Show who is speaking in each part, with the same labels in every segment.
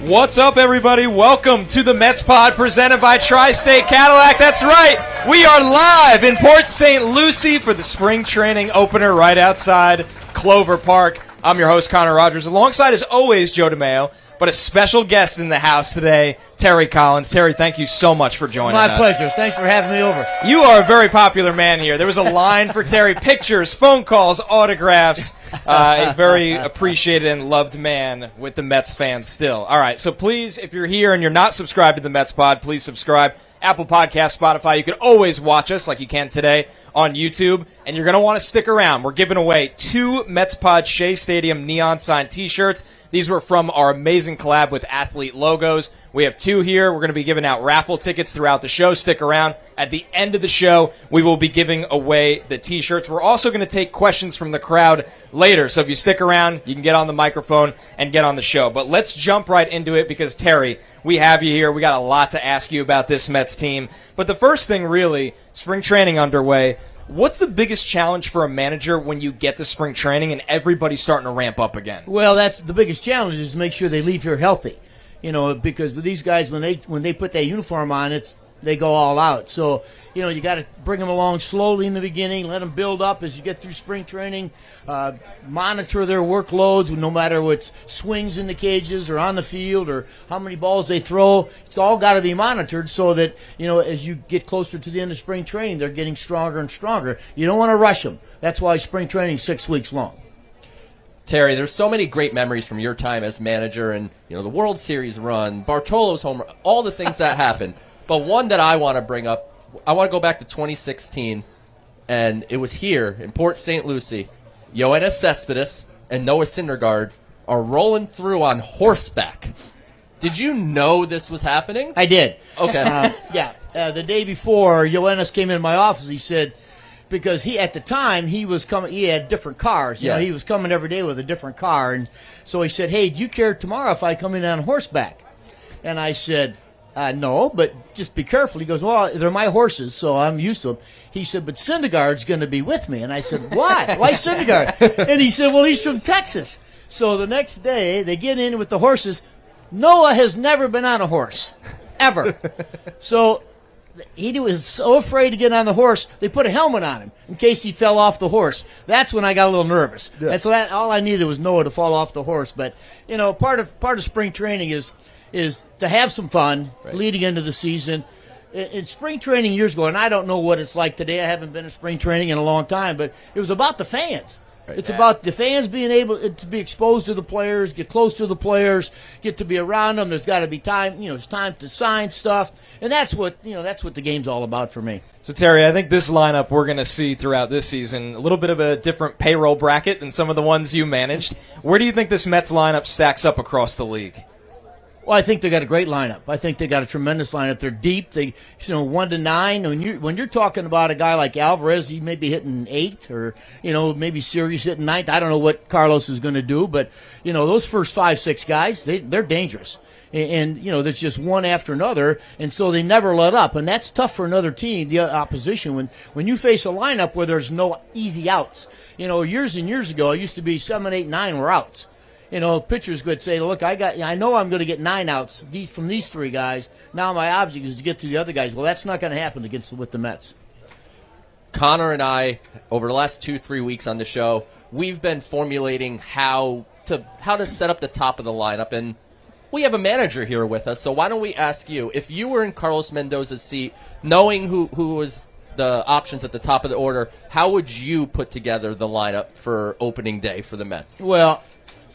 Speaker 1: What's up, everybody? Welcome to the Mets Pod presented by Tri-State Cadillac. That's right. We are live in Port St. Lucie for the spring training opener right outside Clover Park. I'm your host, Connor Rogers, alongside, as always, Joe DeMeyo, but a special guest in the house today, Terry Collins. Terry, thank you so much for joining us.
Speaker 2: My pleasure. Thanks for having me over.
Speaker 1: You are a very popular man here. There was a line for Terry, pictures, phone calls, autographs. A very appreciated and loved man with the Mets fans still. All right, so please, if you're here and you're not subscribed to the Mets Pod, please subscribe. Apple Podcasts, Spotify. You can always watch us like you can today on YouTube, and you're going to want to stick around. We're giving away 2 Mets Pod Shea Stadium neon sign T-shirts. These were from our amazing collab with Athlete Logos. We have 2 here. We're going to be giving out raffle tickets throughout the show. Stick around. At the end of the show, we will be giving away the T-shirts. We're also going to take questions from the crowd later. So if you stick around, you can get on the microphone and get on the show. But let's jump right into it because, Terry, we have you here. We got a lot to ask you about this Mets team. But the first thing, really, spring training underway. What's the biggest challenge for a manager when you get to spring training and everybody's starting to ramp up again?
Speaker 2: Well, that's the biggest challenge is to make sure they leave here healthy. You know, because with these guys, when they put that uniform on, they go all out. So, you know, you got to bring them along slowly in the beginning, let them build up as you get through spring training, monitor their workloads, no matter what's swings in the cages or on the field or how many balls they throw. It's all got to be monitored so that, you know, as you get closer to the end of spring training, they're getting stronger and stronger. You don't want to rush them. That's why spring training is 6 weeks long.
Speaker 3: Terry, there's so many great memories from your time as manager and, you know, the World Series run, Bartolo's home run, all the things that happened. But one that I want to bring up, I want to go back to 2016, and it was here in Port St. Lucie. Yoenis Cespedes and Noah Syndergaard are rolling through on horseback. Did you know this was happening?
Speaker 2: I did.
Speaker 3: Okay.
Speaker 2: The day before, Yoenis came in my office. He said, because at the time, he had different cars. You know, he was coming every day with a different car. And so he said, hey, do you care tomorrow if I come in on horseback? And I said, no, but just be careful. He goes, well, they're my horses, so I'm used to them. He said, but Syndergaard's going to be with me. And I said, why? Why Syndergaard? And he said, well, he's from Texas. So the next day, they get in with the horses. Noah has never been on a horse, ever. So he was so afraid to get on the horse, they put a helmet on him in case he fell off the horse. That's when I got a little nervous. Yeah. And so all I needed was Noah to fall off the horse. But, you know, part of spring training is to have some fun leading into the season. In spring training years ago, and I don't know what it's like today. I haven't been in spring training in a long time, but it was about the fans. It's about the fans being able to be exposed to the players, get close to the players, get to be around them. There's got to be time, you know, it's time to sign stuff, and that's what the game's all about for me.
Speaker 1: So, Terry, I think this lineup we're going to see throughout this season, a little bit of a different payroll bracket than some of the ones you managed. Where do you think this Mets lineup stacks up across the league?
Speaker 2: Well, I think they got a great lineup. I think they got a tremendous lineup. They're deep. They, 1 to 9. When you're talking about a guy like Alvarez, he may be hitting 8th, or maybe Sirius hitting 9th. I don't know what Carlos is going to do, but those first 5, 6 guys, they're dangerous. And there's just one after another, and so they never let up. And that's tough for another team, the opposition, when you face a lineup where there's no easy outs. Years and years ago, it used to be 7, 8, 9 were outs. Pitchers could say, look, I know I'm going to get 9 outs from these 3 guys. Now my object is to get to the other guys. Well, that's not going to happen with the Mets.
Speaker 3: Connor and I, over the last 2-3 weeks on the show, we've been formulating how to set up the top of the lineup, and we have a manager here with us. So why don't we ask you, if you were in Carlos Mendoza's seat, knowing who was the options at the top of the order, how would you put together the lineup for opening day for the Mets?
Speaker 2: Well,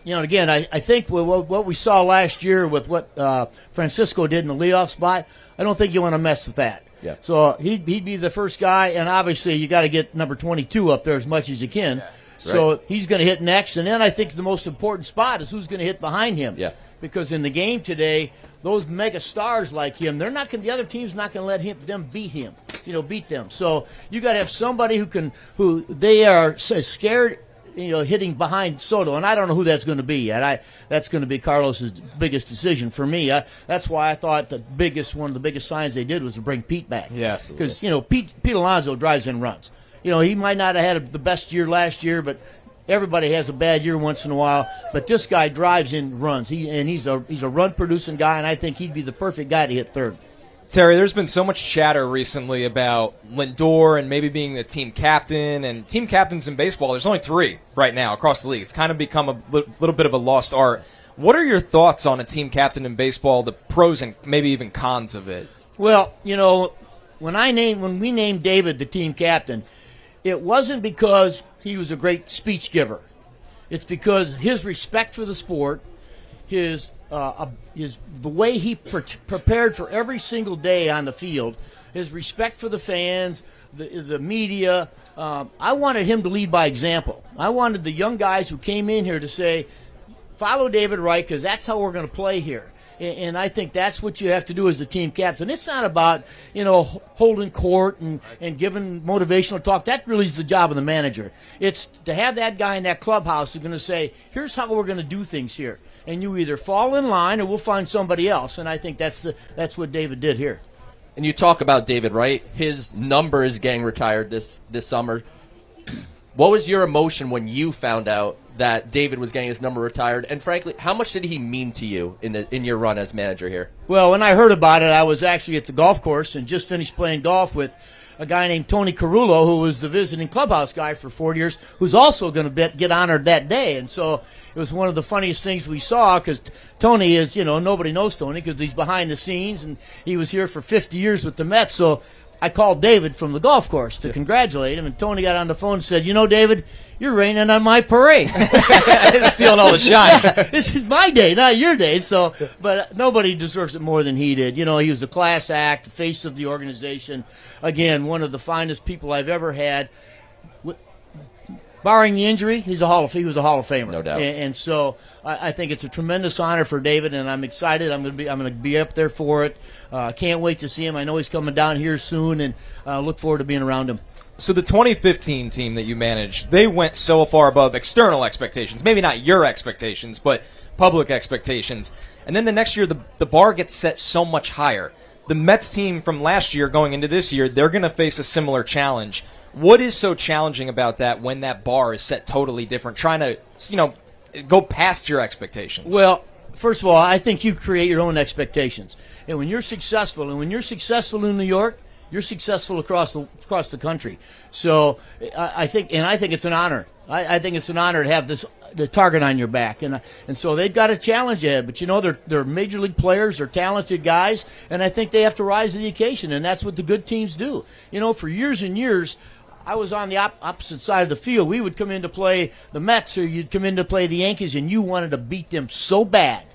Speaker 2: again, I think what we saw last year with what Francisco did in the leadoff spot, I don't think you want to mess with that.
Speaker 3: Yeah.
Speaker 2: So he'd be the first guy, and obviously you got to get number 22 up there as much as you can. Yeah, so right. He's going to hit next, and then I think the most important spot is who's going to hit behind him.
Speaker 3: Yeah.
Speaker 2: Because in the game today, those mega stars like him, the other team's not going to let them beat them. So you got to have somebody who they are scared, hitting behind Soto, and I don't know who that's going to be yet. That's going to be Carlos's biggest decision for me. That's why I thought one of the biggest signs they did was to bring Pete back.
Speaker 3: Yeah,
Speaker 2: because Pete Alonso drives in runs. He might not have had the best year last year, but everybody has a bad year once in a while, but this guy drives in runs. He's a run-producing guy, and I think he'd be the perfect guy to hit third.
Speaker 1: Terry, there's been so much chatter recently about Lindor and maybe being the team captain. And team captains in baseball, there's only 3 right now across the league. It's kind of become a little bit of a lost art. What are your thoughts on a team captain in baseball, the pros and maybe even cons of it?
Speaker 2: Well, when we named David the team captain, it wasn't because he was a great speech giver. It's because his respect for the sport, the way he prepared for every single day on the field, his respect for the fans, the media. I wanted him to lead by example. I wanted the young guys who came in here to say, follow David Wright, because that's how we're going to play here. And I think that's what you have to do as the team captain. It's not about, holding court and giving motivational talk. That really is the job of the manager. It's to have that guy in that clubhouse who's going to say, here's how we're going to do things here. And you either fall in line or we'll find somebody else. And I think that's what David did here.
Speaker 3: And you talk about David Wright. His number is getting retired this summer. What was your emotion when you found out that David was getting his number retired? And frankly, how much did he mean to you in your run as manager here?
Speaker 2: Well, when I heard about it, I was actually at the golf course and just finished playing golf with a guy named Tony Carullo, who was the visiting clubhouse guy for 4 years, who's also going to get honored that day. And so it was one of the funniest things we saw, because Tony is, nobody knows Tony because he's behind the scenes, and he was here for 50 years with the Mets. So I called David from the golf course to congratulate him, and Tony got on the phone and said, David, you're raining on my parade.
Speaker 1: Stealing all the shine.
Speaker 2: This is my day, not your day. So, but nobody deserves it more than he did. He was a class act, face of the organization. Again, one of the finest people I've ever had. Barring the injury, he was a Hall of Famer,
Speaker 3: no doubt.
Speaker 2: And so I think it's a tremendous honor for David, and I'm excited. I'm going to be up there for it. Can't wait to see him. I know he's coming down here soon, and look forward to being around him.
Speaker 1: So the 2015 team that you managed, they went so far above external expectations. Maybe not your expectations, but public expectations. And then the next year, the bar gets set so much higher. The Mets team from last year going into this year, they're going to face a similar challenge. What is so challenging about that when that bar is set totally different, trying to, go past your expectations?
Speaker 2: Well, first of all, I think you create your own expectations. And when you're successful in New York, you're successful across the country. So I think it's an honor. I think it's an honor to have the target on your back, and so they've got a challenge ahead. But they're major league players, they're talented guys, and I think they have to rise to the occasion, and that's what the good teams do. For years and years, I was on the opposite side of the field. We would come in to play the Mets, or you'd come in to play the Yankees, and you wanted to beat them so bad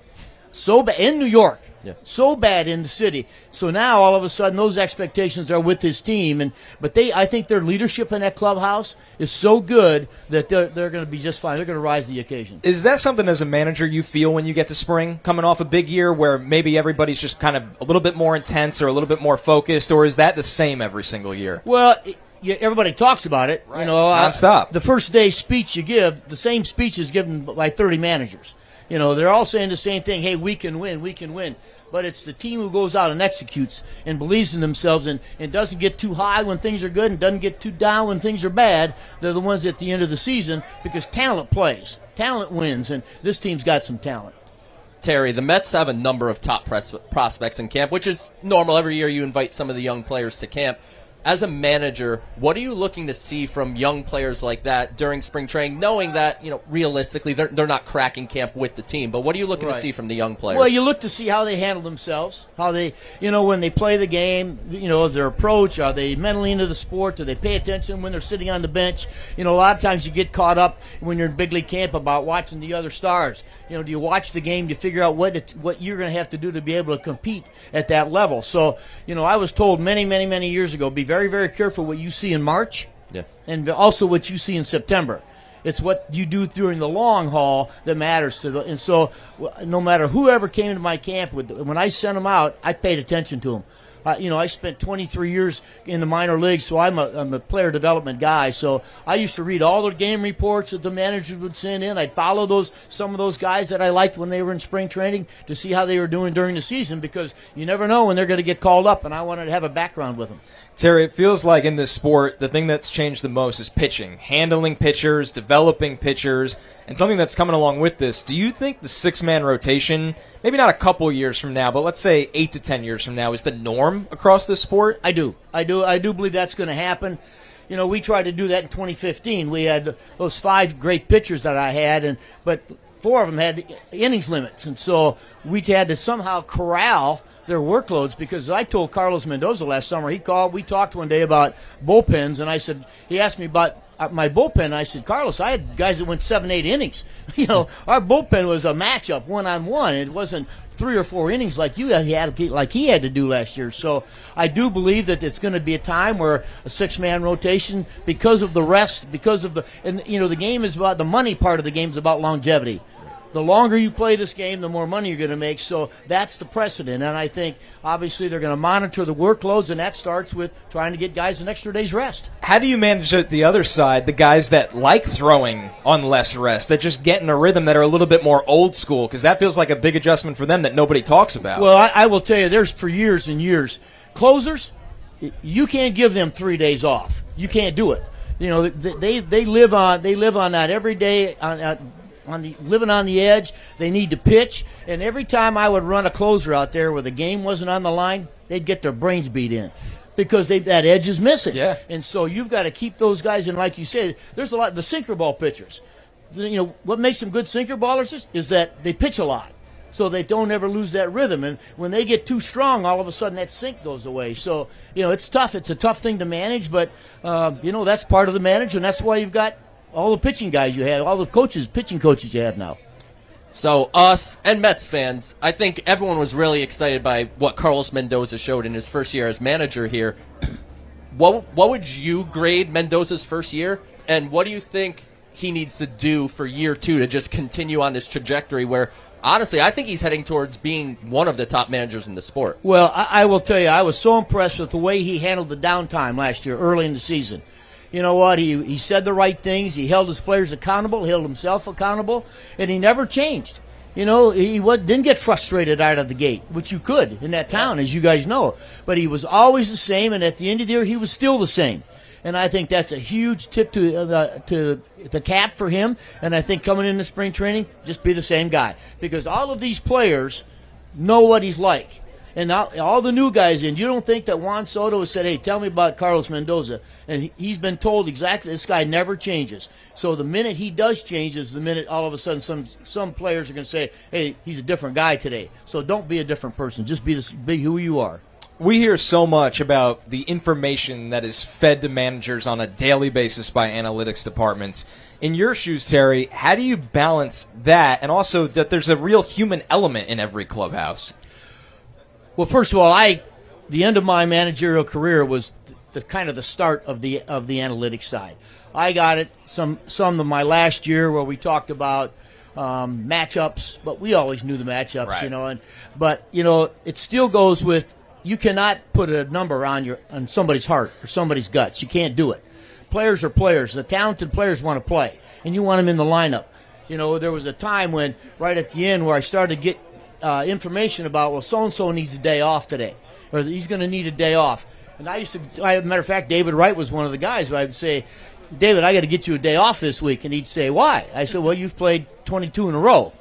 Speaker 2: in New York. Yeah. So bad in the city. So now all of a sudden those expectations are with his team, but I think their leadership in that clubhouse is so good that they're going to be just fine. They're going to rise to the occasion.
Speaker 1: Is that something as a manager you feel when you get to spring, coming off a big year where maybe everybody's just kind of a little bit more intense or a little bit more focused, or is that the same every single year?
Speaker 2: Well, everybody talks about it.
Speaker 1: Right. Nonstop.
Speaker 2: The first day speech you give, the same speech is given by 30 managers. They're all saying the same thing. Hey, we can win, we can win. But it's the team who goes out and executes and believes in themselves and doesn't get too high when things are good and doesn't get too down when things are bad. They're the ones at the end of the season, because talent plays. Talent wins, and this team's got some talent.
Speaker 3: Terry, the Mets have a number of top prospects in camp, which is normal. Every year you invite some of the young players to camp. As a manager, what are you looking to see from young players like that during spring training, knowing that, realistically they're not cracking camp with the team, but what are you looking to see from the young players?
Speaker 2: Well, you look to see how they handle themselves, how they, when they play the game, is their approach, are they mentally into the sport, do they pay attention when they're sitting on the bench? A lot of times you get caught up when you're in big league camp about watching the other stars. Do you watch the game? Do you figure out what you're going to have to do to be able to compete at that level? So, I was told many, many, many years ago, be very, very careful what you see in March, and also what you see in September. It's what you do during the long haul that matters and so no matter whoever came to my camp, when I sent them out, I paid attention to them. I spent 23 years in the minor leagues, so I'm a player development guy. So I used to read all the game reports that the managers would send in. I'd follow some of those guys that I liked when they were in spring training to see how they were doing during the season, because you never know when they're going to get called up, and I wanted to have a background with them.
Speaker 1: Terry, it feels like in this sport, the thing that's changed the most is pitching, handling pitchers, developing pitchers, and something that's coming along with this. Do you think the six-man rotation, maybe not a couple years from now, but let's say 8 to 10 years from now, is the norm across this sport?
Speaker 2: I do believe that's going to happen. We tried to do that in 2015. We had those 5 great pitchers that I had, but 4 of them had innings limits, and so we had to somehow corral their workloads, because I told Carlos Mendoza last summer, he called, we talked one day about bullpens, and he asked me about my bullpen. I said, Carlos, I had guys that went 7-8 innings. Our bullpen was a matchup one-on-one. It wasn't 3 or 4 innings like he had to do last year. So I do believe that it's going to be a time where a 6-man rotation, because of the rest, because of the game is about, the money part of the game is about longevity. The longer you play this game, the more money you're going to make. So that's the precedent. And I think, obviously, they're going to monitor the workloads, and that starts with trying to get guys an extra day's rest.
Speaker 1: How do you manage at the other side, the guys that like throwing on less rest, that just get in a rhythm, that are a little bit more old school? Because that feels like a big adjustment for them that nobody talks about.
Speaker 2: Well, I will tell you, there's for years and years, closers, you can't give them 3 days off. You can't do it. They live on that every day, living on the edge. They need to pitch, and every time I would run a closer out there where the game wasn't on the line, they'd get their brains beat in, because that edge is missing.
Speaker 1: Yeah.
Speaker 2: And so you've got to keep those guys in. Like you said, there's a lot the sinker ball pitchers. What makes them good sinker ballers is that they pitch a lot, so they don't ever lose that rhythm. And when they get too strong, all of a sudden that sink goes away. So it's tough. It's a tough thing to manage, but that's part of the manager, and that's why you've got all the pitching guys you have, all the pitching coaches you have now.
Speaker 3: So us and Mets fans, I think everyone was really excited by what Carlos Mendoza showed in his first year as manager here. What would you grade Mendoza's first year, and what do you think he needs to do for year 2 to just continue on this trajectory where, honestly, I think he's heading towards being one of the top managers in the sport?
Speaker 2: Well, I will tell you, I was so impressed with the way he handled the downtime last year, early in the season. You know what? He said the right things. He held his players accountable, held himself accountable, and he never changed. He didn't get frustrated out of the gate, which you could in that town, as you guys know. But he was always the same, and at the end of the year, he was still the same. And I think that's a huge tip to the cap for him. And I think coming into spring training, just be the same guy, because all of these players know what he's like. And all the new guys in, you don't think that Juan Soto has said, hey, tell me about Carlos Mendoza. And he's been told exactly, this guy never changes. So the minute he does change is the minute all of a sudden some players are going to say, hey, he's a different guy today. So don't be a different person. Just be who you are.
Speaker 1: We hear so much about the information that is fed to managers on a daily basis by analytics departments. In your shoes, Terry, how do you balance that, and also that there's a real human element in every clubhouse?
Speaker 2: Well, first of all, the end of my managerial career was the kind of the start of the analytics side. I got it some of my last year where we talked about matchups, but we always knew the matchups,
Speaker 1: right.
Speaker 2: But it still goes with, you cannot put a number on somebody's heart or somebody's guts. You can't do it. Players are players. The talented players want to play, and you want them in the lineup. There was a time when, right at the end, where I started to get information about, well, so-and-so needs a day off today, or he's going to need a day off. And as a matter of fact, David Wright was one of the guys who I would say, David, I got to get you a day off this week. And he'd say, why? I said, well, you've played 22 in a row.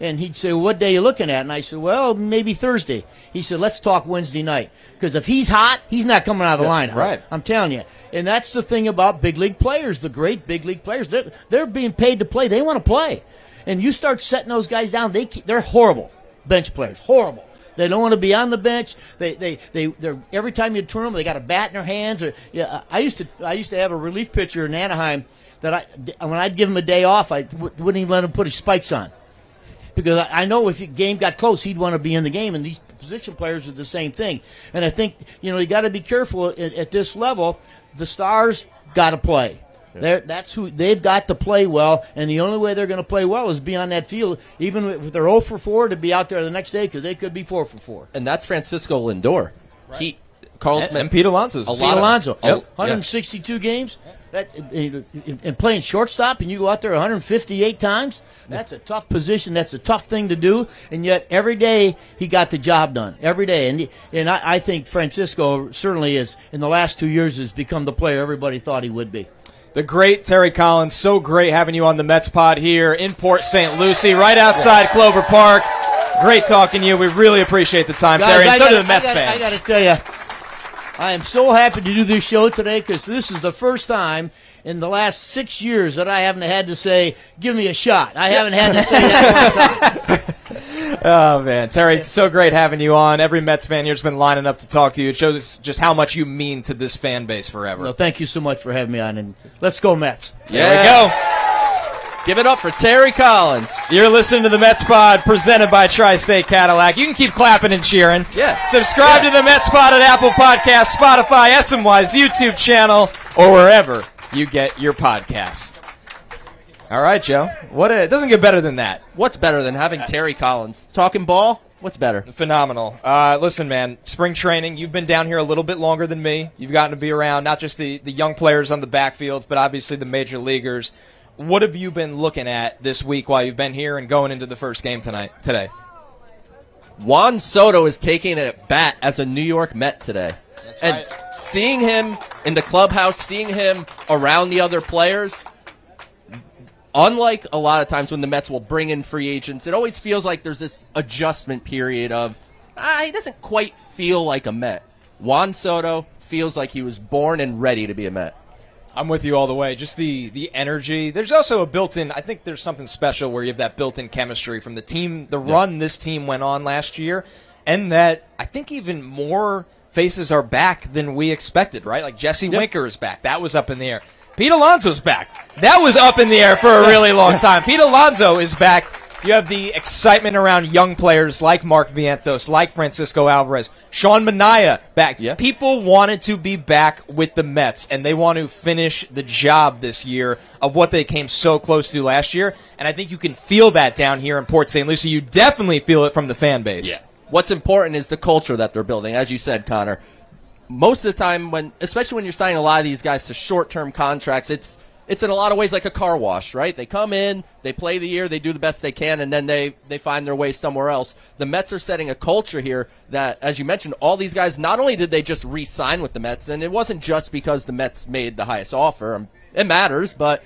Speaker 2: And he'd say, well, what day are you looking at? And I said, well, maybe Thursday. He said, let's talk Wednesday night. Because if he's hot, he's not coming out of the lineup.
Speaker 1: Right.
Speaker 2: I'm telling you. And that's the thing about big league players, the great big league players. They're being paid to play. They want to play. And you start setting those guys down, they're horrible. Bench players, horrible. They don't want to be on the bench. They're every time you turn them, they got a bat in their hands. I used to have a relief pitcher in Anaheim that when I'd give him a day off, I wouldn't even let him put his spikes on, because I know if the game got close, he'd want to be in the game. And these position players are the same thing. And I think you got to be careful at this level. The stars got to play. That's who they've got to play well, and the only way they're going to play well is be on that field, even if they're 0 for 4, to be out there the next day, because they could be 4 for 4.
Speaker 3: And that's Francisco Lindor. Carlos
Speaker 1: and Pete Alonso's.
Speaker 2: Pete Alonso.
Speaker 1: Yep.
Speaker 2: 162 games. And playing shortstop, and you go out there 158 times. That's a tough position. That's a tough thing to do. And yet, every day he got the job done. Every day, and I think Francisco certainly is in the last 2 years has become the player everybody thought he would be.
Speaker 1: The great Terry Collins. So great having you on the Mets pod here in Port St. Lucie, right outside Clover Park. Great talking to you. We really appreciate the time,
Speaker 2: Guys,
Speaker 1: Terry, and so do the Mets fans.
Speaker 2: I got to tell you, I am so happy to do this show today because this is the first time in the last 6 years that I haven't had to say, give me a shot. I haven't had to say that one time.
Speaker 1: Oh, man. Terry, so great having you on. Every Mets fan here has been lining up to talk to you. It shows just how much you mean to this fan base forever.
Speaker 2: Well, thank you so much for having me on, and let's go Mets.
Speaker 1: There we go.
Speaker 3: Give it up for Terry Collins.
Speaker 1: You're listening to the Mets Pod, presented by Tri-State Cadillac. You can keep clapping and cheering.
Speaker 3: Yeah.
Speaker 1: Subscribe to the Mets Pod at Apple Podcasts, Spotify, SNY's YouTube channel, or wherever you get your podcasts. All right, Joe. It doesn't get better than that.
Speaker 3: What's better than having Terry Collins? Talking ball? What's better?
Speaker 1: Phenomenal. Listen, man, spring training, you've been down here a little bit longer than me. You've gotten to be around not just the young players on the backfields, but obviously the major leaguers. What have you been looking at this week while you've been here and going into the first game today?
Speaker 3: Juan Soto is taking it at bat as a New York Met today.
Speaker 1: That's
Speaker 3: and
Speaker 1: right.
Speaker 3: Seeing him in the clubhouse, seeing him around the other players, unlike a lot of times when the Mets will bring in free agents, it always feels like there's this adjustment period of, he doesn't quite feel like a Met. Juan Soto feels like he was born and ready to be a Met.
Speaker 1: I'm with you all the way. Just the energy. There's also a built-in, I think there's something special where you have that built-in chemistry from the team, the run this team went on last year, and that I think even more faces are back than we expected, right? Like Jesse Winker is back. That was up in the air. Pete Alonso's back. That was up in the air for a really long time. Pete Alonso is back. You have the excitement around young players like Mark Vientos, like Francisco Alvarez, Sean Manaea back.
Speaker 3: Yeah.
Speaker 1: People wanted to be back with the Mets, and they want to finish the job this year of what they came so close to last year. And I think you can feel that down here in Port St. Lucie. You definitely feel it from the fan base.
Speaker 3: Yeah. What's important is the culture that they're building. As you said, Connor, most of the time, especially when you're signing a lot of these guys to short-term contracts, it's in a lot of ways like a car wash, right? They come in, they play the year, they do the best they can, and then they find their way somewhere else. The Mets are setting a culture here that, as you mentioned, all these guys, not only did they just re-sign with the Mets, and it wasn't just because the Mets made the highest offer. It matters, but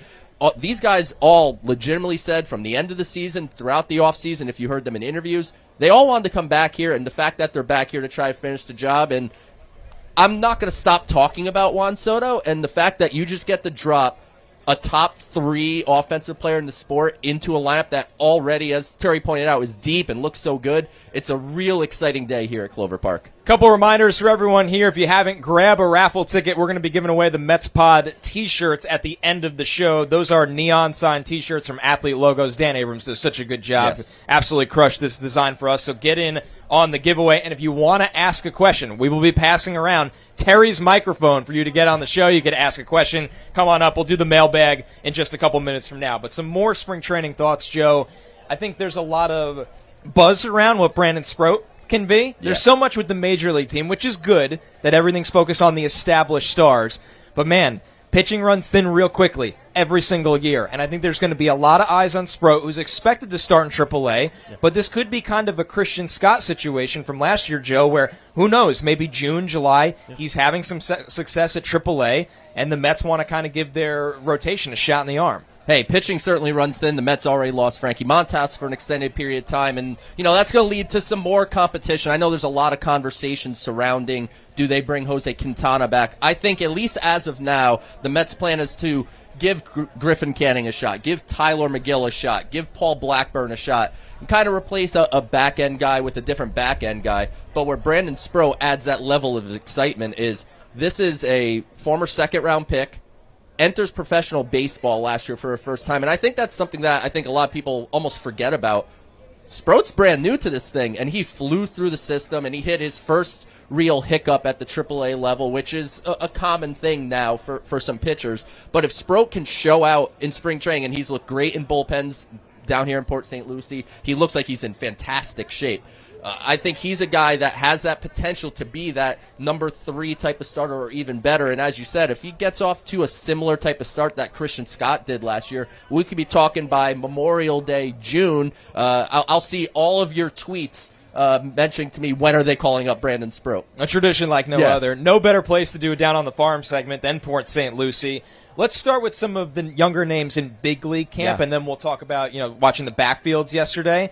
Speaker 3: these guys all legitimately said from the end of the season, throughout the offseason, if you heard them in interviews, they all wanted to come back here, and the fact that they're back here to try to finish the job, and I'm not going to stop talking about Juan Soto, and the fact that you just get to drop a top 3 offensive player in the sport into a lineup that already, as Terry pointed out, is deep and looks so good. It's a real exciting day here at Clover Park.
Speaker 1: Couple reminders for everyone here. If you haven't, grab a raffle ticket. We're going to be giving away the Mets Pod T-shirts at the end of the show. Those are neon sign T-shirts from Athlete Logos. Dan Abrams does such a good job.
Speaker 3: Yes.
Speaker 1: Absolutely crushed this design for us. So get in on the giveaway. And if you want to ask a question, we will be passing around Terry's microphone for you to get on the show. You can ask a question. Come on up. We'll do the mailbag in just a couple minutes from now. But some more spring training thoughts, Joe. I think there's a lot of buzz around what Brandon Sproat can be. There's so much with the Major League team, which is good that everything's focused on the established stars. But, man, pitching runs thin real quickly every single year. And I think there's going to be a lot of eyes on Sproat, who's expected to start in AAA. But this could be kind of a Christian Scott situation from last year, Joe, where, who knows, maybe June, July, he's having some success at AAA, and the Mets want to kind of give their rotation a shot in the arm.
Speaker 3: Hey, pitching certainly runs thin. The Mets already lost Frankie Montas for an extended period of time, and that's going to lead to some more competition. I know there's a lot of conversation surrounding, do they bring Jose Quintana back? I think, at least as of now, the Mets' plan is to give Griffin Canning a shot, give Tyler McGill a shot, give Paul Blackburn a shot, and kind of replace a back-end guy with a different back-end guy. But where Brandon Sproat adds that level of excitement is this is a former second-round pick, enters professional baseball last year for the first time, and I think that's something that I think a lot of people almost forget about. Sproat's brand new to this thing, and he flew through the system, and he hit his first real hiccup at the AAA level, which is a common thing now for some pitchers. But if Sproat can show out in spring training, and he's looked great in bullpens down here in Port St. Lucie, he looks like he's in fantastic shape. I think he's a guy that has that potential to be that number 3 type of starter or even better. And as you said, if he gets off to a similar type of start that Christian Scott did last year, we could be talking by Memorial Day, June. I'll see all of your tweets mentioning to me, when are they calling up Brandon Sproat?
Speaker 1: A tradition like no other. No better place to do it down on the farm segment than Port St. Lucie. Let's start with some of the younger names in big league camp, and then we'll talk about, watching the backfields yesterday.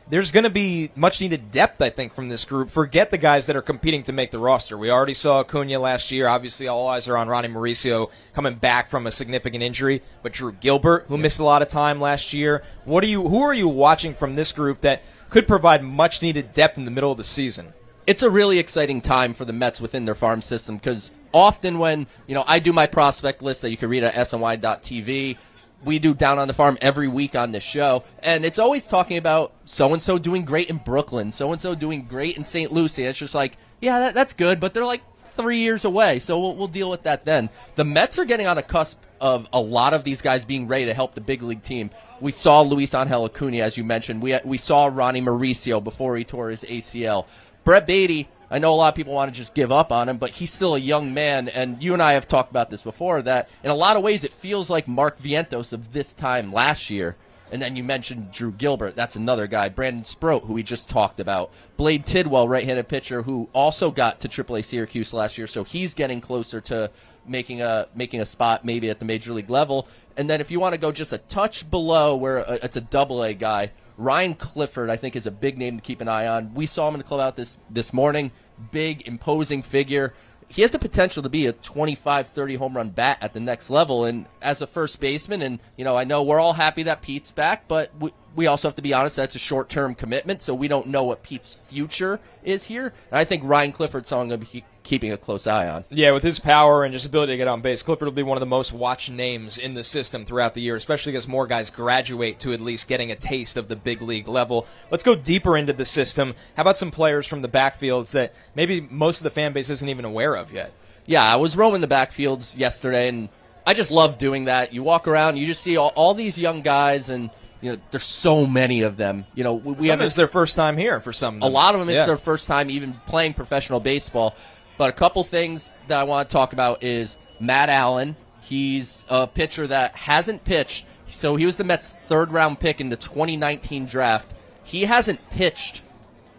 Speaker 1: There's going to be much-needed depth, I think, from this group. Forget the guys that are competing to make the roster. We already saw Acuna last year. Obviously, all eyes are on Ronny Mauricio coming back from a significant injury. But Drew Gilbert, who missed a lot of time last year. Who are you watching from this group that could provide much-needed depth in the middle of the season?
Speaker 3: It's a really exciting time for the Mets within their farm system because often when, I do my prospect list that you can read at SNY.TV, we do Down on the Farm every week on this show, and it's always talking about so-and-so doing great in Brooklyn, so-and-so doing great in St. Lucie. It's just like, yeah, that's good, but they're like 3 years away, so we'll deal with that then. The Mets are getting on the cusp of a lot of these guys being ready to help the big league team. We saw Luis Angel Acuna, as you mentioned. We saw Ronny Mauricio before he tore his ACL. Brett Beatty, I know a lot of people want to just give up on him, but he's still a young man, and you and I have talked about this before, that in a lot of ways it feels like Mark Vientos of this time last year. And then you mentioned Drew Gilbert. That's another guy. Brandon Sproat, who we just talked about. Blade Tidwell, right-handed pitcher, who also got to AAA Syracuse last year, so he's getting closer to making a spot maybe at the major league level. And then if you want to go just a touch below where it's a double-A guy, Ryan Clifford, I think, is a big name to keep an eye on. We saw him in the clubhouse this morning. Big, imposing figure. He has the potential to be a 25, 30 home run bat at the next level. And as a first baseman, and, I know we're all happy that Pete's back, but we also have to be honest, that's a short-term commitment, so we don't know what Pete's future is here. And I think Ryan Clifford's someone I'm going to be keeping a close eye on.
Speaker 1: Yeah, with his power and just ability to get on base, Clifford will be one of the most watched names in the system throughout the year, especially as more guys graduate to at least getting a taste of the big league level. Let's go deeper into the system. How about some players from the backfields that maybe most of the fan base isn't even aware of yet?
Speaker 3: Yeah, I was roaming the backfields yesterday, and I just love doing that. You walk around, you just see all these young guys, and there's so many of them. We have
Speaker 1: it's their first time here for some of them.
Speaker 3: A lot of them, it's their first time even playing professional baseball. But a couple things that I want to talk about is Matt Allan. He's a pitcher that hasn't pitched. So he was the Mets' third-round pick in the 2019 draft. He hasn't pitched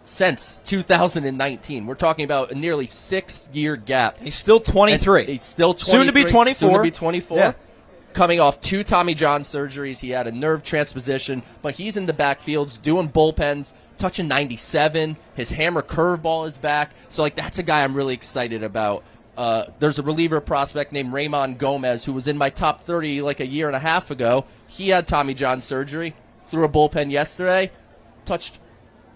Speaker 3: since 2019. We're talking about a nearly 6-year gap.
Speaker 1: He's still 23.
Speaker 3: He's still 23.
Speaker 1: Soon to be 24.
Speaker 3: Soon to be 24.
Speaker 1: Yeah.
Speaker 3: Coming off 2 Tommy John surgeries. He had a nerve transposition. But he's in the backfields doing bullpens, touching 97. His hammer curveball is back. So, that's a guy I'm really excited about. There's a reliever prospect named Raymond Gomez who was in my top 30 a year and a half ago. He had Tommy John surgery, threw a bullpen yesterday, touched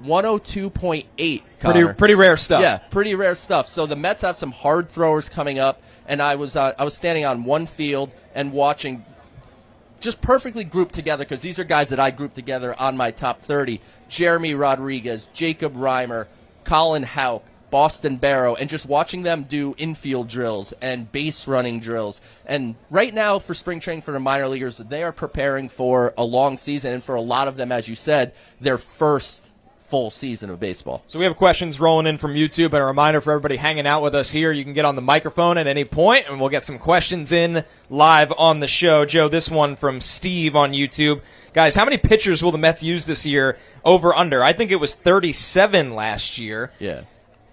Speaker 3: 102.8.
Speaker 1: Pretty rare stuff.
Speaker 3: Yeah, pretty rare stuff. So the Mets have some hard throwers coming up, and I was standing on one field and watching just perfectly grouped together, because these are guys that I grouped together on my top 30. Jeremy Rodriguez, Jacob Reimer, Colin Houck, Boston Barrow, and just watching them do infield drills and base running drills. And right now for spring training for the minor leaguers, they are preparing for a long season, and for a lot of them, as you said, their first full season of baseball.
Speaker 1: So we have questions rolling in from YouTube, and a reminder for everybody hanging out with us here, you can get on the microphone at any point, and we'll get some questions in live on the show. Joe, this one from Steve on YouTube. Guys, how many pitchers will the Mets use this year, over under? I think it was 37 last year.
Speaker 3: Yeah.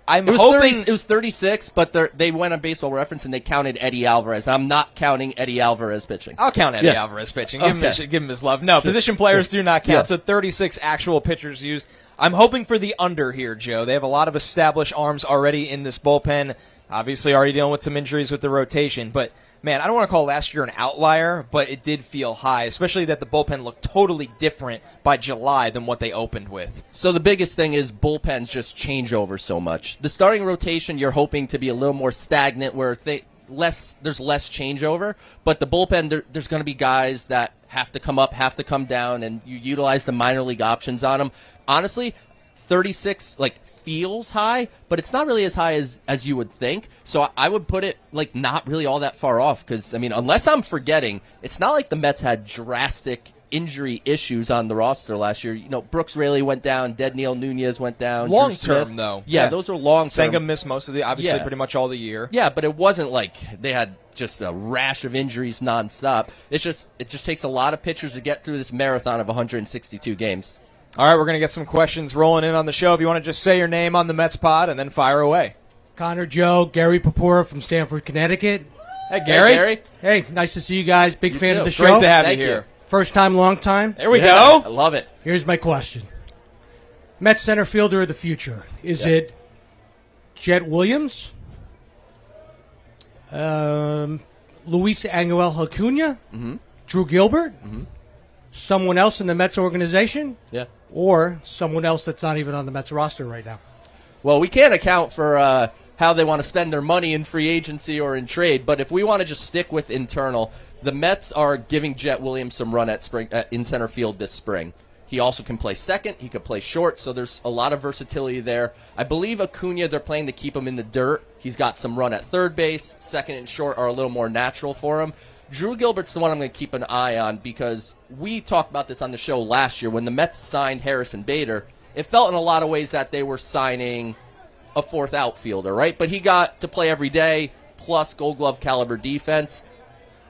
Speaker 1: I'm hoping
Speaker 3: it was 36, but they went on Baseball Reference and they counted Eddie Alvarez. I'm not counting Eddie Alvarez pitching.
Speaker 1: I'll count Eddie Alvarez pitching. Give him his love. No, position players do not count. Yeah. So 36 actual pitchers used. I'm hoping for the under here, Joe. They have a lot of established arms already in this bullpen. Obviously already dealing with some injuries with the rotation, but man, I don't want to call last year an outlier, but it did feel high, especially that the bullpen looked totally different by July than what they opened with.
Speaker 3: So the biggest thing is bullpens just change over so much. The starting rotation, you're hoping to be a little more stagnant, where there's less changeover, but the bullpen, there's going to be guys that have to come up, have to come down, and you utilize the minor league options on them. Honestly, 36 feels high, but it's not really as high as you would think. So I would put it not really all that far off, because unless I'm forgetting, it's not like the Mets had drastic injury issues on the roster last year. Brooks Raley went down, Deadneil Nunez went down.
Speaker 1: Long
Speaker 3: Drew Smith.
Speaker 1: term, though.
Speaker 3: Yeah, those are long term.
Speaker 1: Senga missed most of obviously
Speaker 3: Yeah.
Speaker 1: pretty much all the year.
Speaker 3: Yeah, but it wasn't like they had just a rash of injuries nonstop. It just takes a lot of pitchers to get through this marathon of 162 games.
Speaker 1: All right, we're going to get some questions rolling in on the show. If you want to just say your name on the Mets pod and then fire away.
Speaker 4: Connor Joe, Gary Papora from Stamford, Connecticut.
Speaker 1: Hey, Gary.
Speaker 4: Hey, nice to see you guys. Big fan
Speaker 3: too.
Speaker 4: of the show.
Speaker 1: Great to have
Speaker 3: Thank
Speaker 1: you here.
Speaker 3: you.
Speaker 4: First time, long time.
Speaker 1: There we
Speaker 3: I
Speaker 1: go.
Speaker 3: love it.
Speaker 4: Here's my question. Mets center fielder of the future. Is it Jet Williams? Luis Angel Acuna? Drew Gilbert? Someone else in the Mets organization?
Speaker 3: Yeah.
Speaker 4: Or someone else that's not even on the Mets roster right now?
Speaker 3: Well, we can't account for how they want to spend their money in free agency or in trade, but if we want to just stick with internal, the Mets are giving Jet Williams some run in center field this spring. He also can play second. He could play short, so there's a lot of versatility there. I believe Acuna, they're playing to keep him in the dirt. He's got some run at third base. Second and short are a little more natural for him. Drew Gilbert's the one I'm going to keep an eye on because we talked about this on the show last year when the Mets signed Harrison Bader. It felt in a lot of ways that they were signing a fourth outfielder, right? But he got to play every day, plus Gold Glove caliber defense.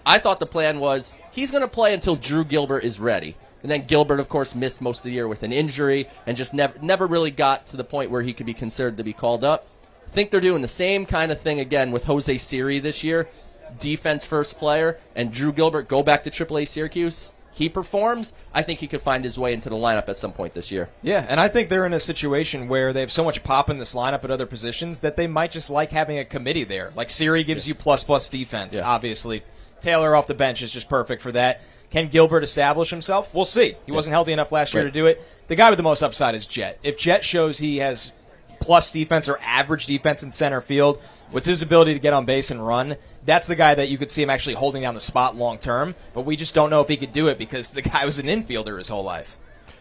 Speaker 3: I thought the plan was he's going to play until Drew Gilbert is ready. And then Gilbert, of course, missed most of the year with an injury and just never really got to the point where he could be considered to be called up. I think they're doing the same kind of thing again with Jose Siri this year. Defense first player, and Drew Gilbert go back to AAA Syracuse. He performs. I think he could find his way into the lineup at some point this year.
Speaker 1: Yeah, and I think they're in a situation where they have so much pop in this lineup at other positions that they might just like having a committee there. Like Siri gives you plus defense, obviously. Taylor off the bench is just perfect for that. Can Gilbert establish himself? We'll see. He wasn't healthy enough last year to do it. The guy with the most upside is Jet. If Jet shows he has plus defense or average defense in center field with his ability to get on base and run, that's the guy that you could see him actually holding down the spot long term. But we just don't know if he could do it because the guy was an infielder his whole life.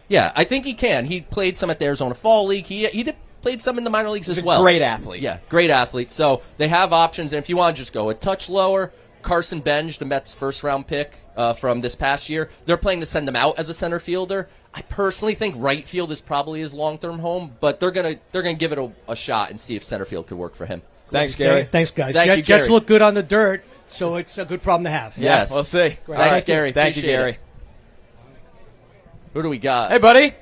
Speaker 3: Yeah, I think he can. He played some at the Arizona Fall League. He played some in the minor leagues as well.
Speaker 1: He's a great athlete.
Speaker 3: Yeah, great athlete. So they have options. And if you want to just go a touch lower, Carson Benj, the Mets' first-round pick from this past year, they're planning to send him out as a center fielder. I personally think right field is probably his long-term home, but they're gonna give it a shot and see if center field could work for him.
Speaker 1: Thanks, Gary.
Speaker 4: Thanks, guys.
Speaker 3: Thank you,
Speaker 4: Jets
Speaker 3: Gary.
Speaker 4: look good on the dirt, so it's a good problem to have.
Speaker 1: Yeah,
Speaker 3: Yes.
Speaker 1: we'll see.
Speaker 3: Thanks, Gary.
Speaker 1: Thank you,
Speaker 3: Appreciate
Speaker 1: Gary.
Speaker 3: it. Who do we got?
Speaker 1: Hey, buddy.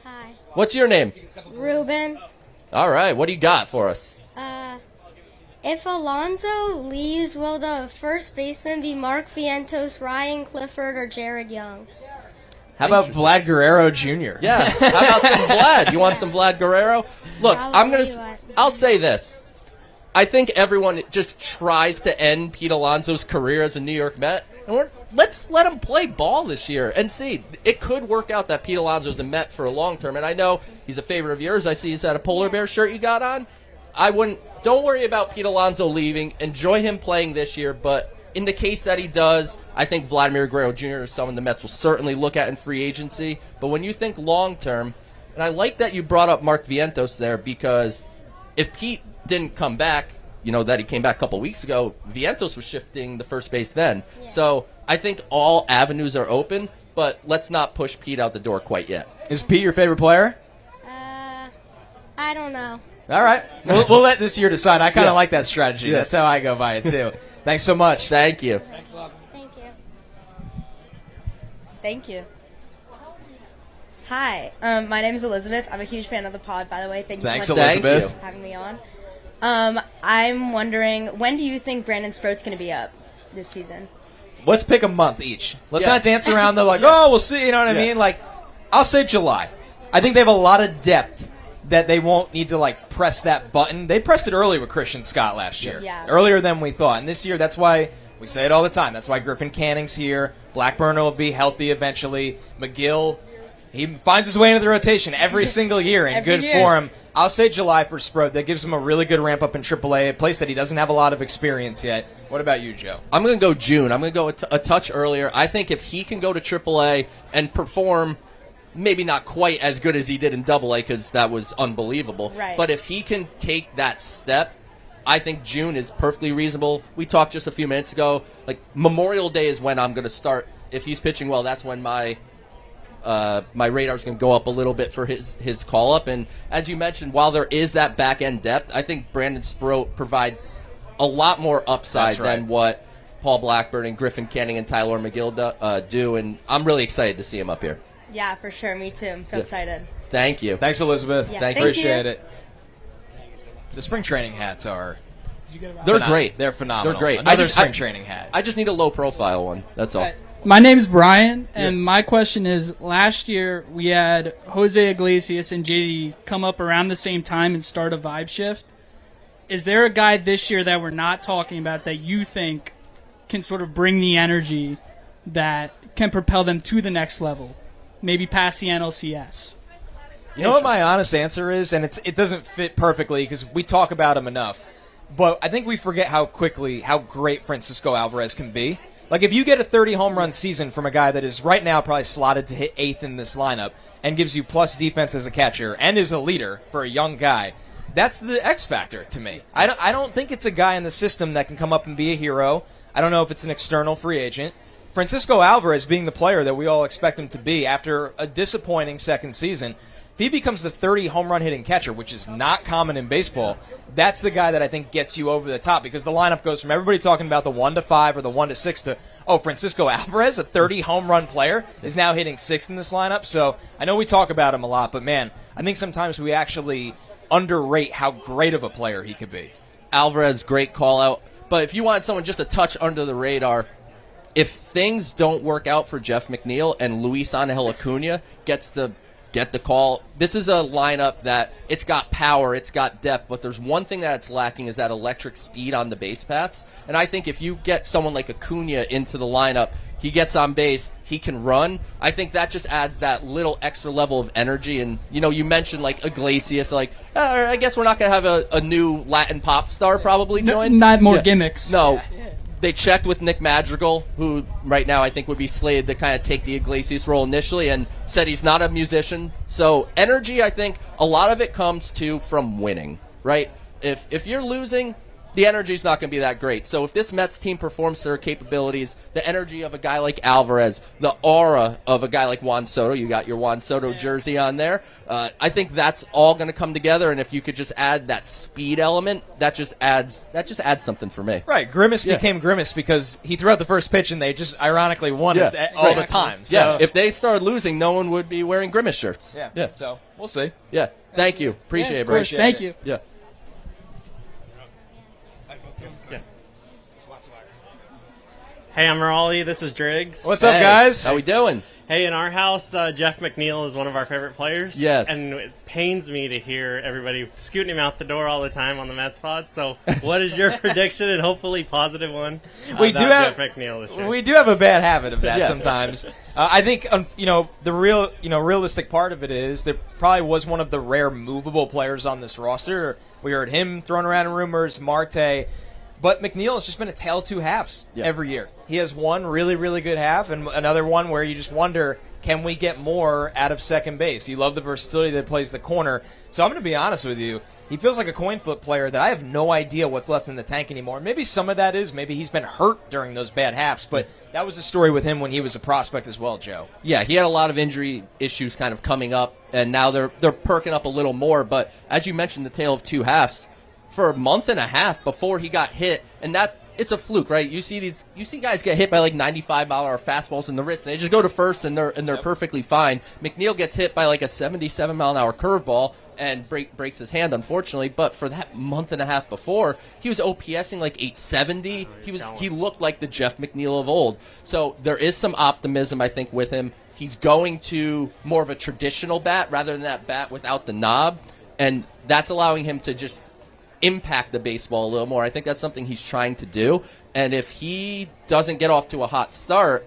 Speaker 5: Hi.
Speaker 3: What's your name?
Speaker 5: Ruben.
Speaker 3: All right, what do you got for us?
Speaker 5: If Alonso leaves, will the first baseman be Mark Vientos, Ryan Clifford, or Jared Young?
Speaker 1: How about Vlad Guerrero Jr.?
Speaker 3: Yeah, how about some Vlad? You want some Vlad Guerrero? Look,
Speaker 5: Probably
Speaker 3: I'll say this. I think everyone just tries to end Pete Alonso's career as a New York Met, and let's let him play ball this year and see. It could work out that Pete Alonso's a Met for a long term, and I know he's a favorite of yours. I see he's got a polar bear shirt you got on. Don't worry about Pete Alonso leaving. Enjoy him playing this year, but in the case that he does, I think Vladimir Guerrero Jr. is someone the Mets will certainly look at in free agency. But when you think long-term, and I like that you brought up Mark Vientos there, because if Pete didn't come back, that he came back a couple weeks ago, Vientos was shifting the first base then. Yeah. So I think all avenues are open, but let's not push Pete out the door quite yet.
Speaker 1: Is Pete your favorite player?
Speaker 5: I don't know.
Speaker 1: All right. We'll let this year decide. I kind of like that strategy.
Speaker 3: Yeah.
Speaker 1: That's how I go by it, too. Thanks so much.
Speaker 3: Thank you.
Speaker 5: Thanks a lot. Thank you.
Speaker 6: Thank you. Hi, my name is Elizabeth. I'm a huge fan of the pod, by the way. Thank you
Speaker 1: Thanks,
Speaker 6: so much
Speaker 1: Elizabeth.
Speaker 6: for having me on. I'm wondering, when do you think Brandon Sproat's going to be up this season?
Speaker 1: Let's pick a month each. Let's not dance around the we'll see, you know what I mean? I'll say July. I think they have a lot of depth that they won't need to press that button. They pressed it early with Christian Scott last year.
Speaker 6: Yeah.
Speaker 1: Earlier than we thought. And this year, that's why we say it all the time. That's why Griffin Canning's here. Blackburn will be healthy eventually. McGill, he finds his way into the rotation every single year in good form. I'll say July for Sproat. That gives him a really good ramp up in AAA, a place that he doesn't have a lot of experience yet. What about you, Joe?
Speaker 3: I'm going to go June. I'm going to go a touch earlier. I think if he can go to AAA and perform maybe not quite as good as he did in AA because that was unbelievable.
Speaker 6: Right.
Speaker 3: But if he can take that step, I think June is perfectly reasonable. We talked just a few minutes ago. Memorial Day is when I'm going to start. If he's pitching well, that's when my my radar's going to go up a little bit for his call-up. And as you mentioned, while there is that back-end depth, I think Brandon Sproat provides a lot more upside than what Paul Blackburn and Griffin Canning and Tyler McGill do. And I'm really excited to see him up here.
Speaker 6: Yeah, for sure. Me too. I'm so excited.
Speaker 3: Thank you.
Speaker 1: Thanks, Elizabeth.
Speaker 6: Yeah, thank
Speaker 1: Appreciate
Speaker 6: you.
Speaker 1: it. The spring training hats are...
Speaker 3: They're great.
Speaker 1: They're phenomenal.
Speaker 3: They're great.
Speaker 1: Another spring training hat.
Speaker 3: I just need a low-profile one. That's all.
Speaker 7: My name is Brian, and my question is, last year we had Jose Iglesias and JD come up around the same time and start a vibe shift. Is there a guy this year that we're not talking about that you think can sort of bring the energy that can propel them to the next level, maybe past the NLCS?
Speaker 1: You know what my honest answer is, and it doesn't fit perfectly because we talk about him enough, but I think we forget how great Francisco Alvarez can be. Like, if you get a 30 home run season from a guy that is right now probably slotted to hit 8th in this lineup and gives you plus defense as a catcher and is a leader for a young guy, that's the X factor to me. I don't think it's a guy in the system that can come up and be a hero. I don't know if it's an external free agent. Francisco Alvarez being the player that we all expect him to be after a disappointing second season, if he becomes the 30 home run hitting catcher, which is not common in baseball, that's the guy that I think gets you over the top because the lineup goes from everybody talking about the 1 to 5 or the 1 to 6 to, Francisco Alvarez, a 30 home run player, is now hitting 6th in this lineup. So I know we talk about him a lot, but man, I think sometimes we actually underrate how great of a player he could be.
Speaker 3: Alvarez, great call out. But if you want someone just a touch under the radar, if things don't work out for Jeff McNeil and Luis Angel Acuna gets the call, this is a lineup that it's got power, it's got depth, but there's one thing that's lacking is that electric speed on the base paths. And I think if you get someone like Acuna into the lineup, he gets on base, he can run. I think that just adds that little extra level of energy. And, you mentioned like Iglesias, like, I guess we're not going to have a new Latin pop star probably join.
Speaker 7: Not more gimmicks.
Speaker 3: No. They checked with Nick Madrigal, who right now I think would be slated to kind of take the Iglesias role initially, and said he's not a musician. So energy, I think, a lot of it comes from winning, right? If you're losing, the energy's not going to be that great. So if this Mets team performs to their capabilities, the energy of a guy like Alvarez, the aura of a guy like Juan Soto, you got your Juan Soto jersey on there, I think that's all going to come together. And if you could just add that speed element, that just adds something for me.
Speaker 1: Right, Grimace became Grimace because he threw out the first pitch and they just ironically won it all the time. So.
Speaker 3: Yeah, if they started losing, no one would be wearing Grimace shirts.
Speaker 1: Yeah. So we'll see.
Speaker 3: Yeah, thank you. Appreciate it, bro.
Speaker 7: Thank you.
Speaker 3: Yeah.
Speaker 8: Hey, I'm Raleigh. This is Driggs.
Speaker 1: What's up, guys?
Speaker 3: How we doing?
Speaker 8: Hey, in our house, Jeff McNeil is one of our favorite players.
Speaker 3: Yes.
Speaker 8: And it pains me to hear everybody scooting him out the door all the time on the Mets pod. So what is your prediction, and hopefully positive one,
Speaker 1: we do have
Speaker 8: Jeff McNeil this year?
Speaker 1: We do have a bad habit of that sometimes. I think, the realistic part of it is there probably was one of the rare movable players on this roster. We heard him thrown around in rumors, Marte. But McNeil has just been a tale of two halves every year. He has one really, really good half and another one where you just wonder, can we get more out of second base? You love the versatility that plays the corner. So I'm going to be honest with you. He feels like a coin flip player that I have no idea what's left in the tank anymore. Maybe some of that is maybe he's been hurt during those bad halves, but that was the story with him when he was a prospect as well, Joe.
Speaker 3: Yeah, he had a lot of injury issues kind of coming up, and now they're perking up a little more. But as you mentioned, the tale of two halves. For a month and a half before he got hit, and it's a fluke, right? You see guys get hit by like 95-mile-an-hour fastballs in the wrist, and they just go to first, and they're perfectly fine. McNeil gets hit by like a 77-mile-an-hour curveball and breaks his hand, unfortunately. But for that month and a half before, he was OPSing like 870. He looked like the Jeff McNeil of old. So there is some optimism, I think, with him. He's going to more of a traditional bat rather than that bat without the knob, and that's allowing him to just impact the baseball a little more. I think that's something he's trying to do. And if he doesn't get off to a hot start,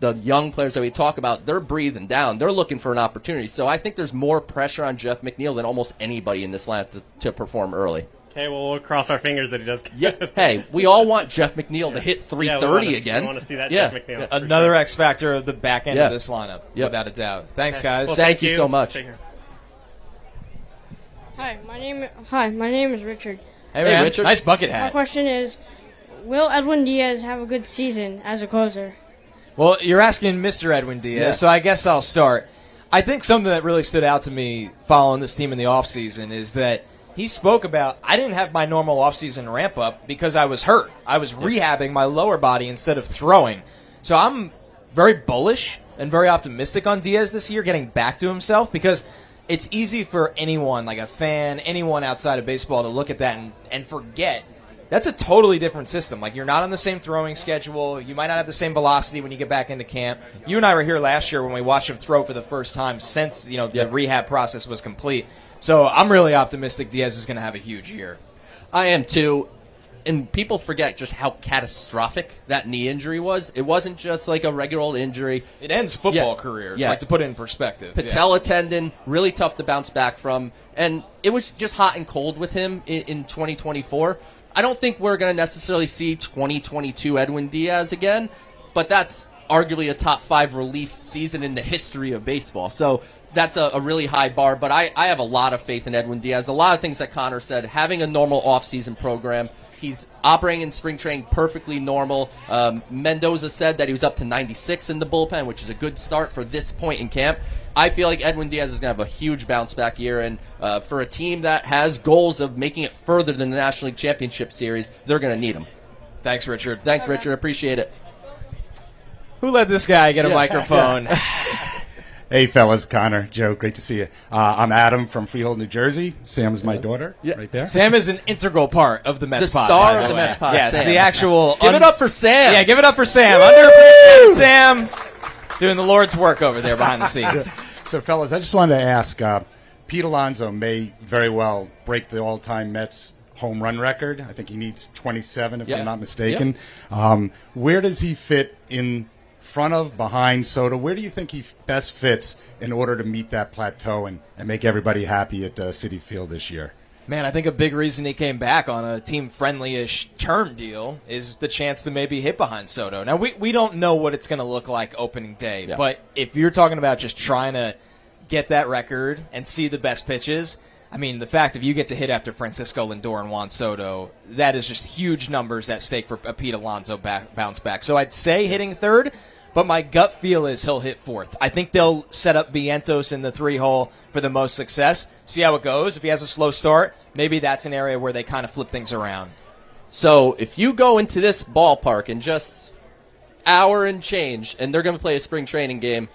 Speaker 3: the young players that we talk about, they're breathing down. They're looking for an opportunity. So I think there's more pressure on Jeff McNeil than almost anybody in this lineup to perform early.
Speaker 8: Okay, well, we'll cross our fingers that he does good.
Speaker 3: Yeah. Hey, we all want Jeff McNeil to hit 330 again.
Speaker 8: I want to see that Jeff McNeil.
Speaker 1: Another X factor of the back end of this lineup, without a doubt. Thanks, guys.
Speaker 8: Well,
Speaker 3: thank you so much.
Speaker 8: Take care.
Speaker 9: Hi, my name is Richard.
Speaker 1: Hey, man.
Speaker 3: Richard.
Speaker 1: Nice bucket
Speaker 9: My
Speaker 1: hat.
Speaker 9: question is, will Edwin Diaz have a good season as a closer?
Speaker 1: Well, you're asking Mr. Edwin Diaz, so I guess I'll start. I think something that really stood out to me following this team in the offseason is that he spoke about, I didn't have my normal offseason ramp up because I was hurt. I was rehabbing my lower body instead of throwing. So I'm very bullish and very optimistic on Diaz this year getting back to himself, because it's easy for anyone, like a fan, anyone outside of baseball, to look at that and forget. That's a totally different system. Like, you're not on the same throwing schedule. You might not have the same velocity when you get back into camp. You and I were here last year when we watched him throw for the first time since the rehab process was complete. So I'm really optimistic Diaz is going to have a huge year.
Speaker 3: I am too. And people forget just how catastrophic that knee injury was. It wasn't just like a regular old injury.
Speaker 1: It ends football careers, like, to put it in perspective.
Speaker 3: Patella tendon, really tough to bounce back from. And it was just hot and cold with him in 2024. I don't think we're going to necessarily see 2022 Edwin Diaz again, but that's arguably a top 5 relief season in the history of baseball. So that's a really high bar, but I have a lot of faith in Edwin Diaz. A lot of things that Connor said, having a normal offseason program. He's operating in spring training perfectly normal. Mendoza said that he was up to 96 in the bullpen, which is a good start for this point in camp. I feel like Edwin Diaz is going to have a huge bounce-back year, and for a team that has goals of making it further than the National League Championship Series, they're going to need him.
Speaker 1: Thanks, Richard.
Speaker 3: Thanks, Richard. Appreciate it.
Speaker 1: Who let this guy get a microphone?
Speaker 10: Hey, fellas, Connor, Joe, great to see you. I'm Adam from Freehold, New Jersey. Sam is my daughter, right there.
Speaker 1: Sam is an integral part of the Mets pod.
Speaker 3: The star of the Mets pod.
Speaker 1: Yes, the actual...
Speaker 3: Give it up for Sam.
Speaker 1: Yeah, give it up for Sam. Underappreciated Sam. Doing the Lord's work over there behind the scenes.
Speaker 10: So, fellas, I just wanted to ask, Pete Alonso may very well break the all-time Mets home run record. I think he needs 27, if I'm not mistaken. Where does he fit in front of, behind Soto? Where do you think he best fits in order to meet that plateau and make everybody happy at Citi Field this year?
Speaker 1: Man, I think a big reason he came back on a team-friendly-ish term deal is the chance to maybe hit behind Soto. Now, we don't know what it's going to look like opening day, but if you're talking about just trying to get that record and see the best pitches, I mean, the fact if you get to hit after Francisco Lindor and Juan Soto, that is just huge numbers at stake for a Pete Alonso bounce back. So I'd say hitting third, but my gut feel is he'll hit fourth. I think they'll set up Vientos in the 3-hole for the most success. See how it goes. If he has a slow start, maybe that's an area where they kind of flip things around.
Speaker 3: So if you go into this ballpark in just hour and change, and they're going to play a spring training game,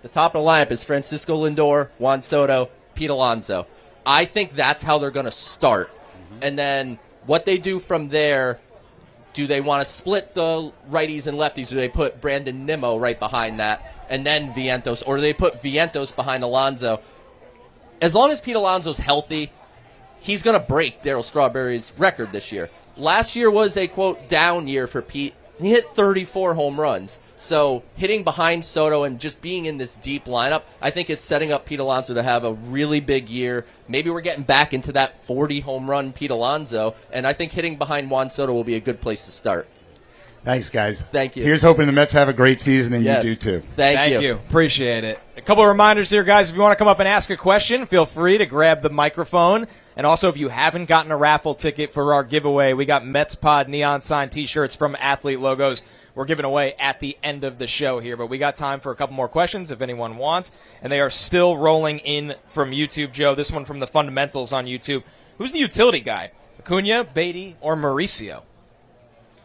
Speaker 3: the top of the lineup is Francisco Lindor, Juan Soto, Pete Alonso. I think that's how they're going to start. And then what they do from there, do they want to split the righties and lefties? Do they put Brandon Nimmo right behind that and then Vientos? Or do they put Vientos behind Alonso? As long as Pete Alonso's healthy, he's going to break Darryl Strawberry's record this year. Last year was a, quote, down year for Pete. He hit 34 home runs. So hitting behind Soto and just being in this deep lineup, I think is setting up Pete Alonso to have a really big year. Maybe we're getting back into that 40 home run Pete Alonso, and I think hitting behind Juan Soto will be a good place to start.
Speaker 10: Thanks, guys.
Speaker 3: Thank you.
Speaker 10: Here's hoping the Mets have a great season, and you do too.
Speaker 3: Thank you.
Speaker 1: Appreciate it. A couple of reminders here, guys. If you want to come up and ask a question, feel free to grab the microphone. And also, if you haven't gotten a raffle ticket for our giveaway, we got Mets Pod neon sign T-shirts from Athlete Logos. We're giving away at the end of the show here, but we got time for a couple more questions if anyone wants. And they are still rolling in from YouTube, Joe. This one from the Fundamentals on YouTube. Who's the utility guy? Acuna, Beatty, or Mauricio?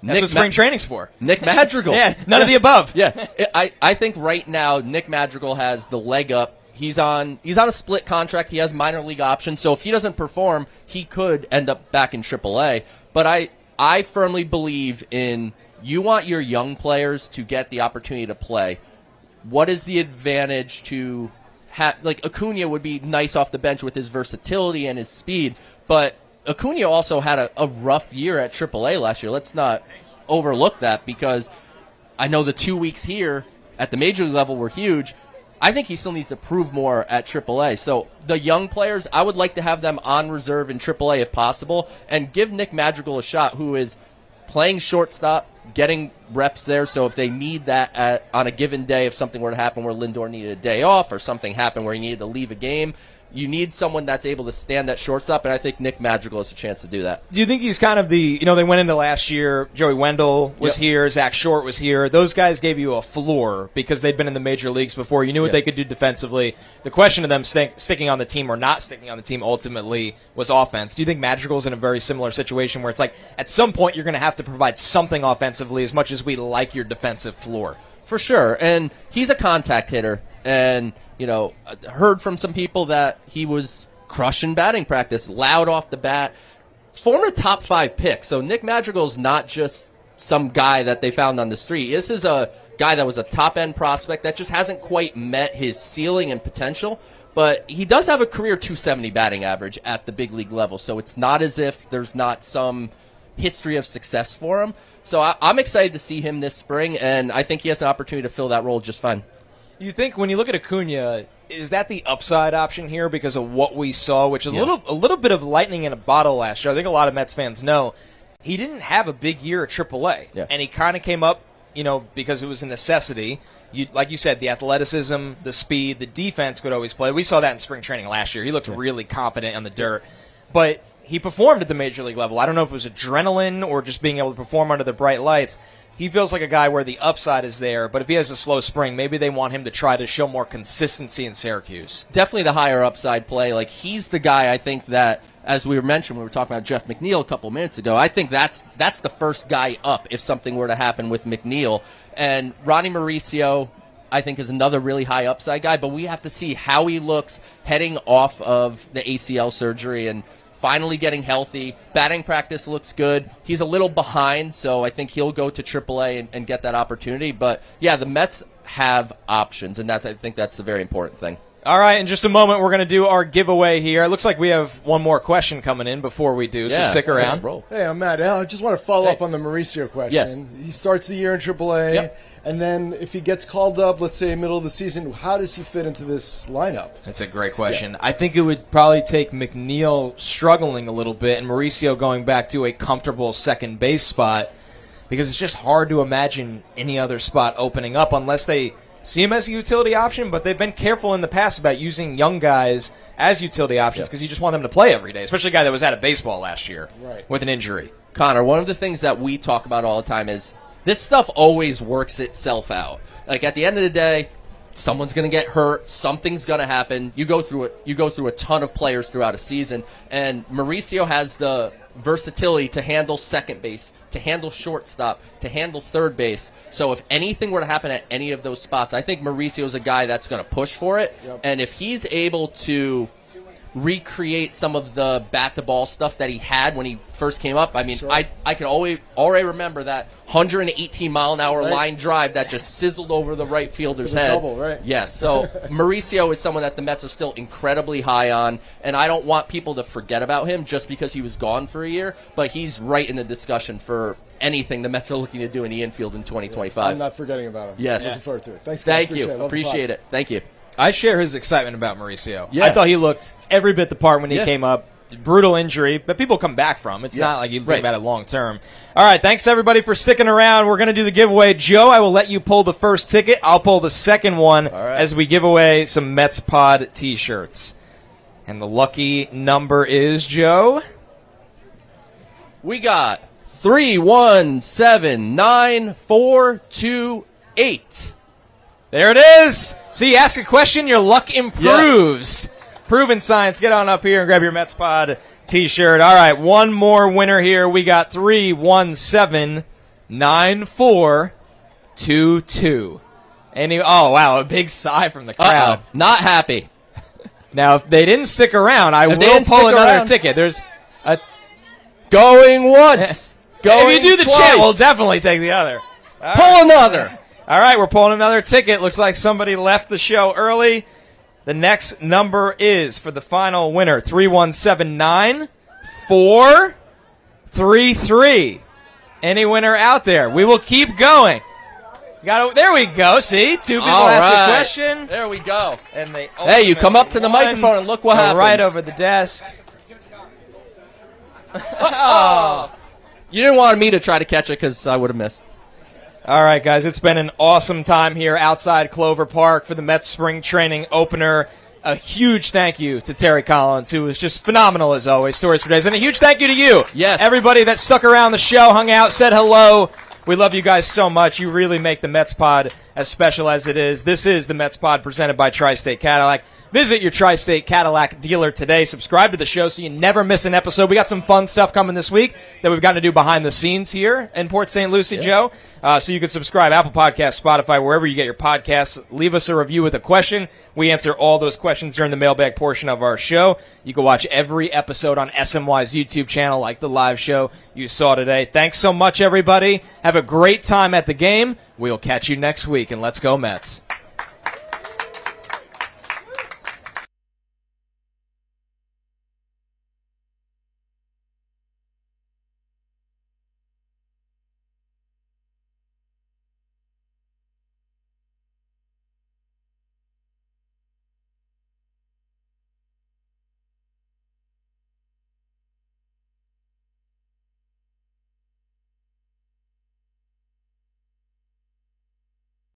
Speaker 1: That's what spring training's for.
Speaker 3: Nick Madrigal.
Speaker 1: Yeah, none of the above.
Speaker 3: Yeah, I think right now Nick Madrigal has the leg up. He's on a split contract. He has minor league options. So if he doesn't perform, he could end up back in AAA. But I firmly believe in, you want your young players to get the opportunity to play. What is the advantage to have, like, Acuna would be nice off the bench with his versatility and his speed, but Acuna also had a rough year at AAA last year. Let's not overlook that, because I know the 2 weeks here at the major league level were huge. I think he still needs to prove more at AAA. So the young players, I would like to have them on reserve in AAA if possible, and give Nick Madrigal a shot, who is playing shortstop, getting reps there. So if they need that on a given day, if something were to happen where Lindor needed a day off or something happened where he needed to leave a game, you need someone that's able to stand that shortstop, and I think Nick Madrigal has a chance to do that.
Speaker 1: Do you think he's kind of they went into last year, Joey Wendell was here, Zach Short was here. Those guys gave you a floor because they'd been in the major leagues before. You knew what they could do defensively. The question of them sticking on the team or not sticking on the team ultimately was offense. Do you think Madrigal's in a very similar situation where it's like at some point you're going to have to provide something offensively as much as we like your defensive floor?
Speaker 3: For sure, and he's a contact hitter, and heard from some people that he was crushing batting practice, loud off the bat. Former top 5 pick, so Nick Madrigal's not just some guy that they found on the street. This is a guy that was a top-end prospect that just hasn't quite met his ceiling and potential, but he does have a career .270 batting average at the big league level, so it's not as if there's not some history of success for him. So I'm excited to see him this spring, and I think he has an opportunity to fill that role just fine.
Speaker 1: You think when you look at Acuna, is that the upside option here because of what we saw, which is a little bit of lightning in a bottle last year? I think a lot of Mets fans know he didn't have a big year at AAA, and he kind of came up, because it was a necessity. Like you said, the athleticism, the speed, the defense could always play. We saw that in spring training last year. He looked really confident on the dirt, but he performed at the major league level. I don't know if it was adrenaline or just being able to perform under the bright lights. He feels like a guy where the upside is there, but if he has a slow spring, maybe they want him to try to show more consistency in Syracuse.
Speaker 3: Definitely the higher upside play. Like, he's the guy, I think, that, as we mentioned when we were talking about Jeff McNeil a couple minutes ago, I think that's the first guy up if something were to happen with McNeil. And Ronny Mauricio, I think, is another really high upside guy, but we have to see how he looks heading off of the ACL surgery and finally getting healthy. Batting practice looks good. He's a little behind, so I think he'll go to AAA and get that opportunity. But, yeah, the Mets have options, and I think that's the very important thing.
Speaker 1: All right, in just a moment, we're going to do our giveaway here. It looks like we have one more question coming in before we do, so stick around.
Speaker 11: Hey, I'm Matt Allan. I just want to follow up on the Mauricio question.
Speaker 3: Yes.
Speaker 11: He starts the year in AAA, and then if he gets called up, let's say middle of the season, how does he fit into this lineup?
Speaker 1: That's a great question. I think it would probably take McNeil struggling a little bit and Mauricio going back to a comfortable second base spot because it's just hard to imagine any other spot opening up unless they see him as a utility option, but they've been careful in the past about using young guys as utility options because you just want them to play every day, especially a guy that was out of baseball last year with an injury.
Speaker 3: Connor, one of the things that we talk about all the time is this stuff always works itself out. Like, at the end of the day, someone's going to get hurt, something's going to happen. You go through a ton of players throughout a season, and Mauricio has the versatility to handle second base, to handle shortstop, to handle third base. So if anything were to happen at any of those spots, I think Mauricio is a guy that's going to push for it. And if he's able to recreate some of the bat-to-ball stuff that he had when he first came up, I mean, I can already remember that 118-mile-an-hour line drive that just sizzled over the right fielder's head.
Speaker 11: Double,
Speaker 3: Yes, so Mauricio is someone that the Mets are still incredibly high on, and I don't want people to forget about him just because he was gone for a year, but he's right in the discussion for anything the Mets are looking to do in the infield in 2025.
Speaker 11: I'm not forgetting about him.
Speaker 3: Yes.
Speaker 11: Looking forward to it. Thanks, guys.
Speaker 3: Thank you. Appreciate it. Thank you.
Speaker 1: I share his excitement about Mauricio. I thought he looked every bit the part when he came up. Brutal injury, but people come back from. It's not like you think about it long term. All right, thanks everybody for sticking around. We're going to do the giveaway. Joe, I will let you pull the first ticket. I'll pull the second one as we give away some Mets Pod T-shirts. And the lucky number is, Joe?
Speaker 3: We got 31794228.
Speaker 1: There it is. See, ask a question, your luck improves. Proven science. Get on up here and grab your Mets Pod T-shirt. All right, one more winner here. We got 3179422. Oh, wow, a big sigh from the crowd.
Speaker 3: Not happy.
Speaker 1: Now, if they didn't stick around, I will pull another ticket. There's a
Speaker 3: going once. Going
Speaker 1: if you do the
Speaker 3: twice.
Speaker 1: chant, we'll definitely take the other.
Speaker 3: Pull another.
Speaker 1: All right, we're pulling another ticket. Looks like somebody left the show early. The next number is, for the final winner, 3179433. Any winner out there? We will keep going. There we go. See, two people asked a question.
Speaker 3: There we go.
Speaker 1: And
Speaker 3: hey, you come up to the microphone and look what happens.
Speaker 1: Right over the desk.
Speaker 3: You didn't want me to try to catch it because I would have missed.
Speaker 1: All right, guys, it's been an awesome time here outside Clover Park for the Mets spring training opener. A huge thank you to Terry Collins, who was just phenomenal as always. Stories for Days. And a huge thank you to you.
Speaker 3: Yes.
Speaker 1: Everybody that stuck around the show, hung out, said hello. We love you guys so much. You really make the Mets Pod as special as it is. This is the Mets Pod presented by Tri-State Cadillac. Visit your Tri-State Cadillac dealer today. Subscribe to the show so you never miss an episode. We got some fun stuff coming this week that we've got to do behind the scenes here in Port St. Lucie, Joe. So you can subscribe, Apple Podcasts, Spotify, wherever you get your podcasts. Leave us a review with a question. We answer all those questions during the mailbag portion of our show. You can watch every episode on SNY's YouTube channel, like the live show you saw today. Thanks so much, everybody. Have a great time at the game. We'll catch you next week, and let's go Mets.